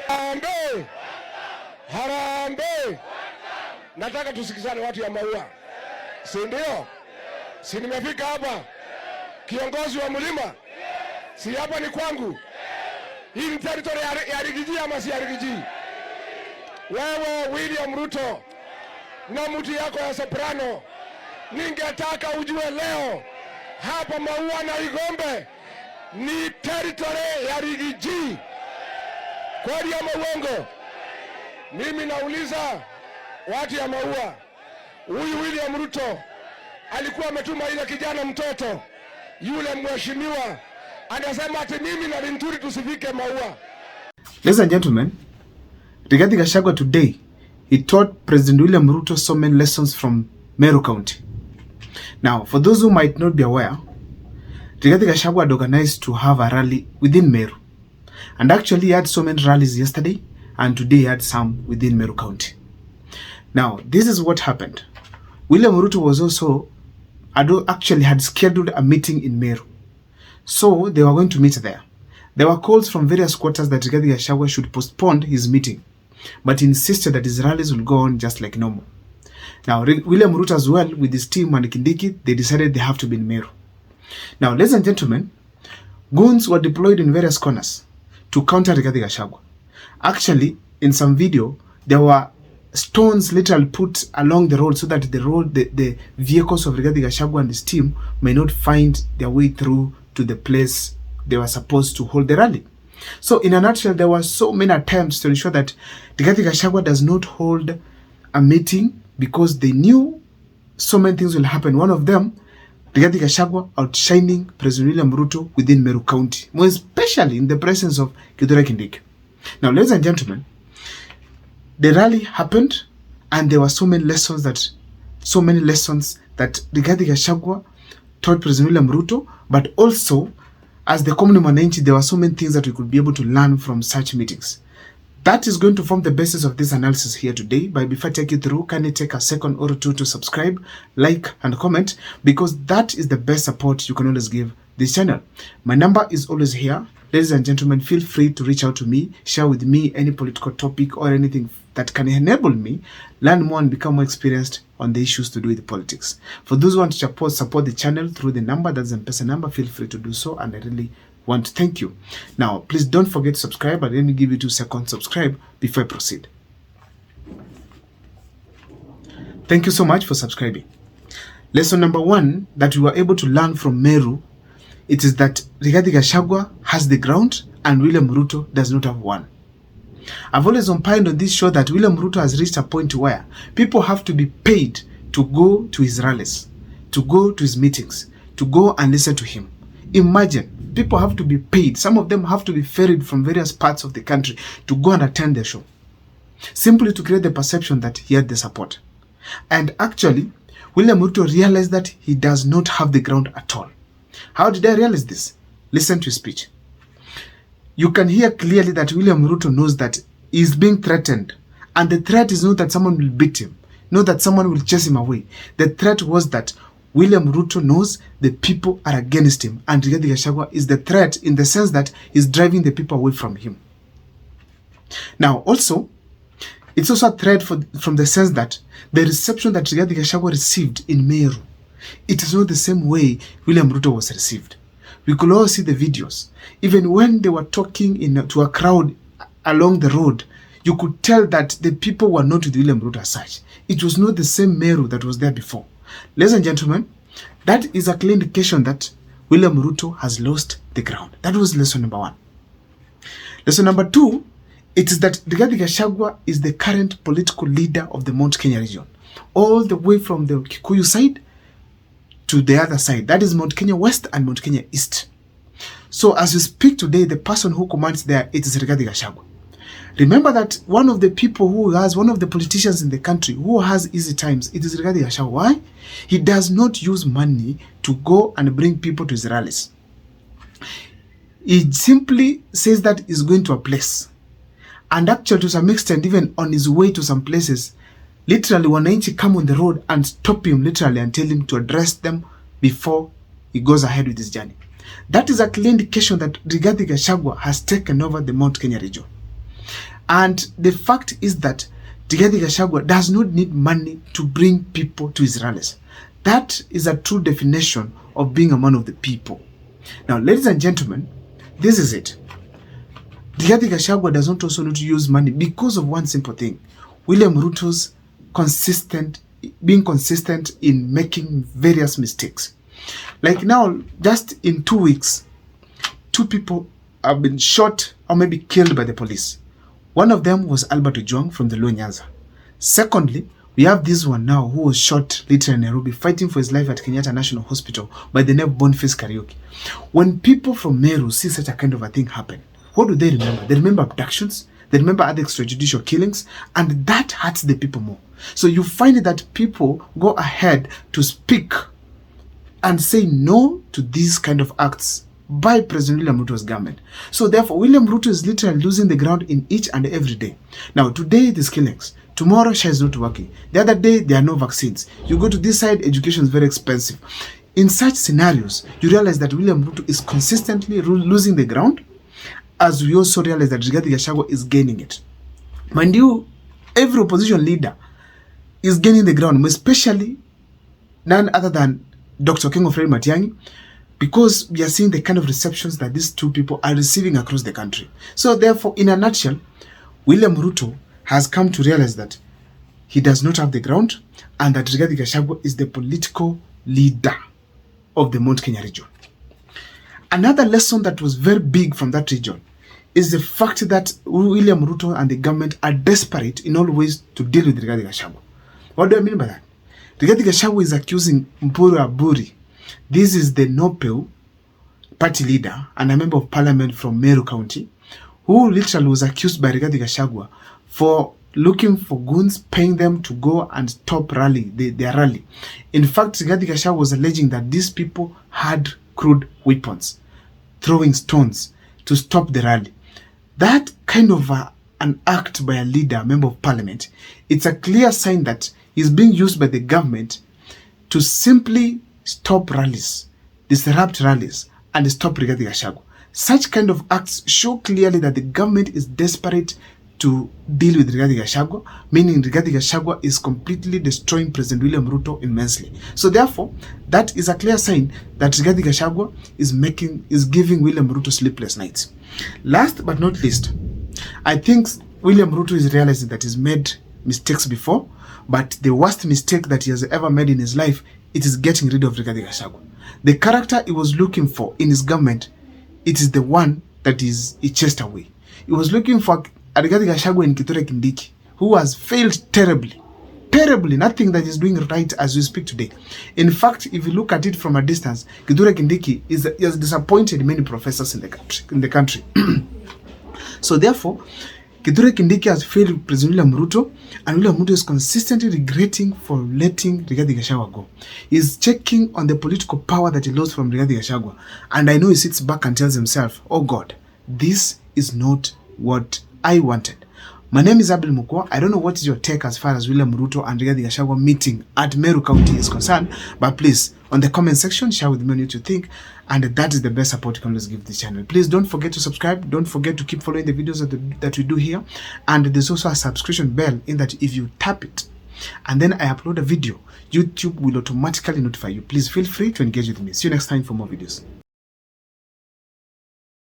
Harambee! Harambee! Nataka tusikizane watu ya Maua. Si ndio? Si nimefika hapa? Kiongozi wa mlima? Si hapa ni kwangu? Hii ni territory ya Riggy G ama si ya Riggy G? Wewe William Ruto na mtu yako ya soprano, ningetaka ujue leo hapa Maua na Igombe ni territory ya Riggy G. Kweli ama uongo? Mimi nauliza watu ya Maua, huyu William Ruto alikuwa ametuma ile kijana mtoto yule mheshimiwa anasema ati mimi na Linturi tusifike Maua. Ladies and gentlemen, Riggy Gachagua today, he taught President William Ruto so many lessons from Meru County. Now, for those who might not be aware, Riggy Gachagua had organized to have a rally within Meru. And actually he had so many rallies yesterday, and today he had some within Meru County. Now, this is what happened. William Ruto was also, actually had scheduled a meeting in Meru. So they were going to meet there. There were calls from various quarters that Riggy Gachagua should postpone his meeting, but he insisted that his rallies will go on just like normal. Now, William Ruto as well, with his team and Kindiki, they decided they have to be in Meru. Now, ladies and gentlemen, goons were deployed in various corners to counter Riggy Gachagua. Actually, in some video, there were stones literally put along the road so that the vehicles of Riggy Gachagua and his team may not find their way through to the place they were supposed to hold the rally. So in a nutshell, there were so many attempts to ensure that Riggy Gachagua does not hold a meeting because they knew so many things will happen. One of them, Riggy Gachagua outshining President William Ruto within Meru County, more especially in the presence of Kindiki. Now, ladies and gentlemen, the rally happened, and there were so many lessons that Riggy Gachagua taught President William Ruto, but also as the common mwananchi, there were so many things that we could be able to learn from such meetings. That is going to form the basis of this analysis here today. But before I take you through, can you take a second or two to subscribe, like, and comment, because that is the best support you can always give this channel. My number is always here. Ladies and gentlemen, feel free to reach out to me, share with me any political topic or anything that can enable me learn more and become more experienced on the issues to do with politics. For those who want to support the channel through the number, that's the M-Pesa number, feel free to do so, and I really want to thank you. Now, please don't forget to subscribe, and let me give you 2 seconds to subscribe before I proceed. Thank you so much for subscribing. Lesson number 1 that we were able to learn from Meru, it is that Riggy Gachagua has the ground and William Ruto does not have one. I've always opined on this show that William Ruto has reached a point where people have to be paid to go to his rallies, to go to his meetings, to go and listen to him. Imagine, people have to be paid. Some of them have to be ferried from various parts of the country to go and attend the show, simply to create the perception that he had the support. And actually, William Ruto realized that he does not have the ground at all. How did I realize this? Listen to his speech. You can hear clearly that William Ruto knows that he is being threatened. And the threat is not that someone will beat him, not that someone will chase him away. The threat was that William Ruto knows the people are against him, and Riggy Gachagua is the threat in the sense that he's driving the people away from him. Now, also, it's also a threat from the sense that the reception that Riggy Gachagua received in Meru, it is not the same way William Ruto was received. We could all see the videos. Even when they were talking to a crowd along the road, you could tell that the people were not with William Ruto as such. It was not the same Meru that was there before. Ladies and gentlemen, that is a clear indication that William Ruto has lost the ground. That was lesson number 1. Lesson number 2, it is that Riggy Gachagua is the current political leader of the Mount Kenya region, all the way from the Kikuyu side to the other side. That is Mount Kenya West and Mount Kenya East. So as we speak today, the person who commands there, it is Riggy Gachagua. Remember that one of the politicians in the country who has easy times, it is Riggy Gachagua. Why? He does not use money to go and bring people to his rallies. He simply says that he's going to a place. And actually, to some extent, even on his way to some places, literally, wananchi come on the road and stop him literally and tell him to address them before he goes ahead with his journey. That is a clear indication that Riggy Gachagua has taken over the Mount Kenya region. And the fact is that Riggy Gachagua does not need money to bring people to his rallies. That is a true definition of being a man of the people. Now, ladies and gentlemen, this is it. Riggy Gachagua does not also need to use money because of one simple thing. William Ruto's being consistent in making various mistakes. Like now, just in 2 weeks, 2 people have been shot or maybe killed by the police. One of them was Albert Ojwang from the Luo Nyanza. Secondly, we have this one now who was shot later in Nairobi fighting for his life at Kenyatta National Hospital by the name of Boniface Kariuki. When people from Meru see such a kind of a thing happen, what do they remember? They remember abductions, they remember other extrajudicial killings, and that hurts the people more. So you find that people go ahead to speak and say no to these kind of acts by President William Ruto's government. So therefore, William Ruto is literally losing the ground in each and every day. Now, today it is killings. Tomorrow, SHA is not working. The other day, there are no vaccines. You go to this side, education is very expensive. In such scenarios, you realize that William Ruto is consistently losing the ground, as we also realize that Riggy Gachagua is gaining it. Mind you, every opposition leader is gaining the ground, especially none other than Dr. King of Fred Matiang'i, because we are seeing the kind of receptions that these two people are receiving across the country. So therefore, in a nutshell, William Ruto has come to realize that he does not have the ground and that Riggy Gachagua is the political leader of the Mount Kenya region. Another lesson that was very big from that region is the fact that William Ruto and the government are desperate in all ways to deal with Riggy Gachagua. What do I mean by that? Riggy Gachagua is accusing Mpuru Aburi. This is the NOPEU party leader and a member of parliament from Meru County, who literally was accused by Riggy Gachagua for looking for goons, paying them to go and stop their rally. In fact, Riggy Gachagua was alleging that these people had crude weapons, throwing stones to stop the rally. That kind of an act by a leader, a member of parliament, it's a clear sign that he's being used by the government to simply stop rallies, disrupt rallies, and stop Riggy Gachagua. Such kind of acts show clearly that the government is desperate to deal with Riggy Gachagua, meaning Riggy Gachagua is completely destroying President William Ruto immensely. So therefore, that is a clear sign that Riggy Gachagua is giving William Ruto sleepless nights. Last but not least, I think William Ruto is realizing that he's made mistakes before, but the worst mistake that he has ever made in his life, it is getting rid of Riggy Gachagua. The character he was looking for in his government, it is the one that he chased away. He was looking for Riggy Gachagua in Kithure Kindiki, who has failed terribly. Terribly, nothing that is doing right as we speak today. In fact, if you look at it from a distance, Kithure Kindiki has disappointed many professors in the country. So therefore, Kithure Kindiki has failed President William Ruto, and William Ruto is consistently regretting for letting Riggy Gachagua go. He's checking on the political power that he lost from Riggy Gachagua, and I know he sits back and tells himself, oh God, this is not what I wanted. My name is Abel Mukwa. I don't know what is your take as far as William Ruto and Riggy Gachagua meeting at Meru County is concerned, but please, on the comment section, share with me what you think, and that is the best support you can always give this channel. Please don't forget to subscribe. Don't forget to keep following the videos that we do here, and there's also a subscription bell in that if you tap it, and then I upload a video, YouTube will automatically notify you. Please feel free to engage with me. See you next time for more videos.